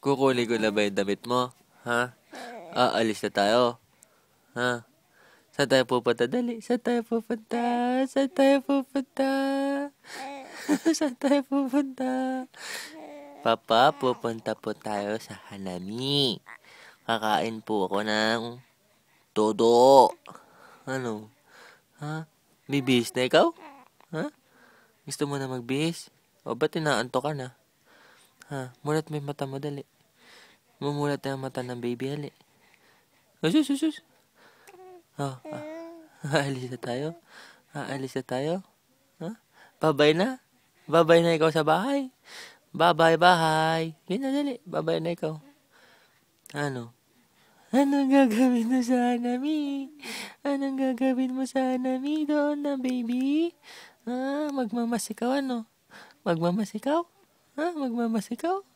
Kukunin ko na ba yung damit mo? Ha? Aalis na tayo. Ha? Saan tayo pupunta? Dali. Saan tayo pupunta? Saan tayo pupunta? Saan tayo pupunta? Papa, pupunta po tayo sa Hanami. Kakain po ako ng todo. Ano? Ha? Bibihis na ikaw? Ha? Gusto mo na magbihis? O ba't inaanto ka na? Ha? Mulat mo yung mata mo, dali. Mumulat na yung mata ng baby, hali. Sus. Aalis na tayo? Aalis na tayo? Ha? Babay na? Babay na ikaw sa bahay? Babay. Yun na, dali. Babay na ikaw. Ano? Anong gagawin mo sa Hanami? Anong gagawin mo sa Hanami doon na baby? Magmamasikaw ano? Magmamasikaw? Magmamasikaw?